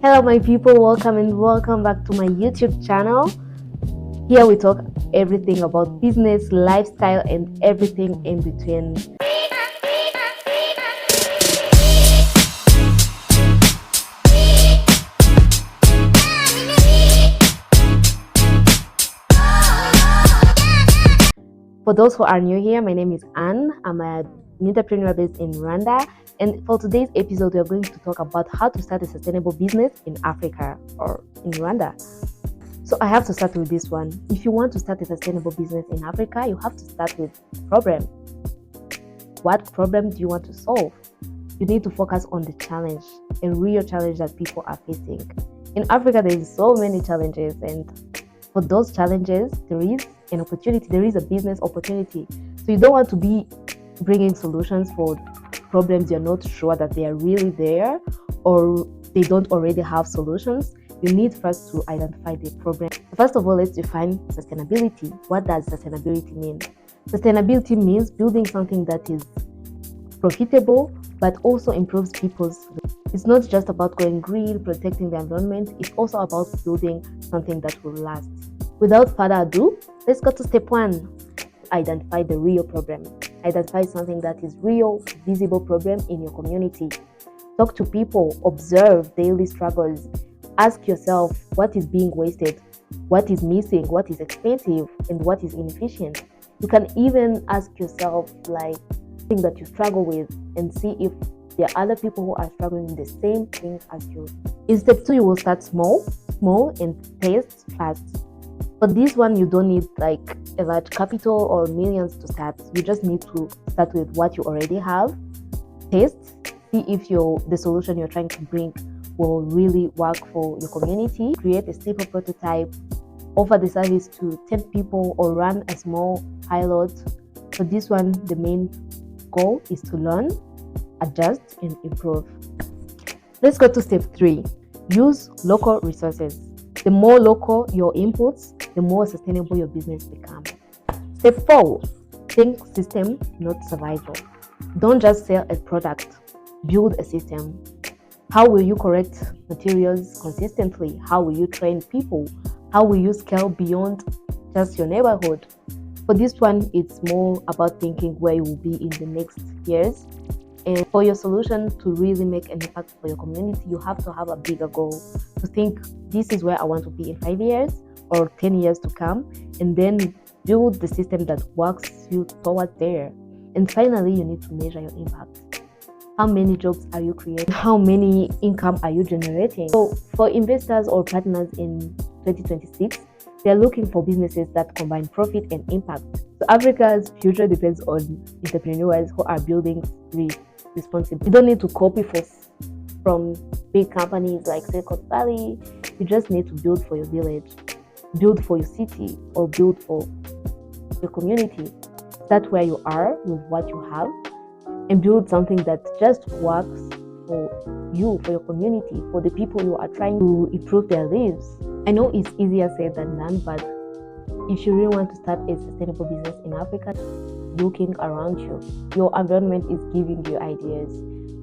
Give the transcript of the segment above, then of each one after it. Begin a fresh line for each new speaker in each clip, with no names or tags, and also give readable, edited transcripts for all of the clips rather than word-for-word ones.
Hello, my people, welcome and welcome back to my YouTube channel. Here we talk everything about business, lifestyle, and everything in between. For those who are new here, my name is Anne. I'm an entrepreneur based in Rwanda. And for today's episode, we are going to talk about how to start a sustainable business in Africa or in Rwanda. So I have to start with this one. If you want to start a sustainable business in Africa, you have to start with problem. What problem do you want to solve? You need to focus on the challenge, a real challenge that people are facing. In Africa, there is so many challenges, and for those challenges, there is an opportunity, there is a business opportunity. So you don't want to be bringing solutions for problems you're not sure that they are really there or they don't already have solutions. You need first to identify the problem. First of all, let's define sustainability. What does sustainability mean? Sustainability means building something that is profitable but also improves people's lives. It's not just about going green, protecting the environment, it's also about building something that will last. Without further ado, let's go to step one. Identify the real problem. Identify something that is real, visible problem in your community. Talk to people, observe daily struggles. Ask yourself what is being wasted, what is missing, what is expensive, and what is inefficient. You can even ask yourself like thing that you struggle with and see if there are other people who are struggling with the same thing as you. In step 2, you will start small and test fast. For this one, you don't need like a large capital or millions to start. You just need to start with what you already have. Test, see if the solution you're trying to bring will really work for your community. Create a simple prototype, offer the service to 10 people or run a small pilot. For this one, the main goal is to learn, adjust, and improve. Let's go to step 3. Use local resources. The more local your inputs, the more sustainable your business becomes. Step 4. Think system, not survival. Don't just sell a product, build a system. How will you correct materials consistently? How will you train people? How will you scale beyond just your neighborhood? For this one, it's more about thinking where you will be in the next years. And for your solution to really make an impact for your community, you have to have a bigger goal. To think, this is where I want to be in 5 years or 10 years to come, and then build the system that works you towards there. And finally, you need to measure your impact. How many jobs are you creating? How many income are you generating? So for investors or partners in 2026, they're looking for businesses that combine profit and impact. So Africa's future depends on entrepreneurs who are building responsibly. You don't need to copy from big companies like Silicon Valley. You just need to build for your village, build for your city, or build for your community. Start where you are with what you have and build something that just works for you, for your community, for the people you are trying to improve their lives. I know it's easier said than done, but if you really want to start a sustainable business in Africa, looking around you, your environment is giving you ideas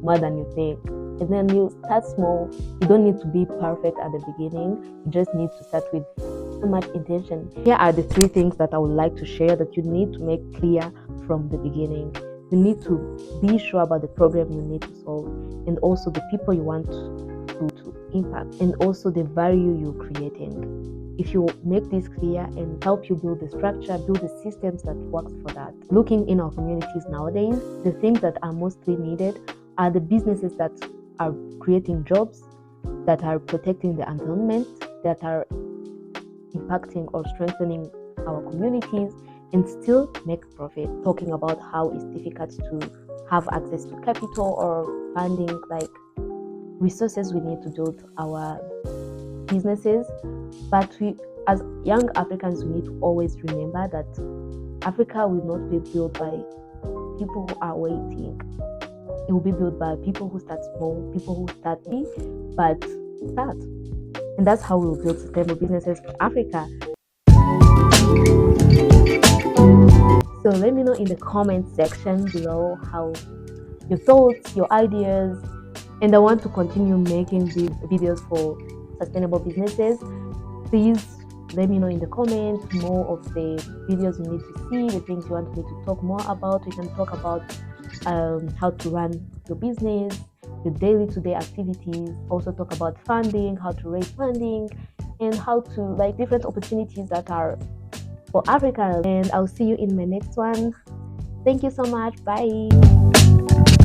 more than you think. And then you start small. You don't need to be perfect at the beginning. You just need to start with so much intention. Here are the 3 things that I would like to share that you need to make clear from the beginning. You need to be sure about the problem you need to solve, and also the people you want to impact, and also the value you're creating. If you make this clear and help you build the structure, build the systems that works for that. Looking in our communities nowadays, the things that are mostly needed are the businesses that are creating jobs, that are protecting the environment, that are impacting or strengthening our communities, and still make profit. Talking about how it's difficult to have access to capital or funding, like resources we need to build our businesses. But we, as young Africans, we need to always remember that Africa will not be built by people who are waiting. It will be built by people who start small, people who start big, but start. And that's how we'll build sustainable businesses for Africa. So let me know in the comment section below how your thoughts, your ideas, and I want to continue making these videos for sustainable businesses. Please let me know in the comments more of the videos you need to see, the things you want me to talk more about. We can talk about how to run your business, your daily to day activities, also talk about funding, how to raise funding, and how to like different opportunities that are for Africa. And I'll see you in my next one. Thank you so much. Bye.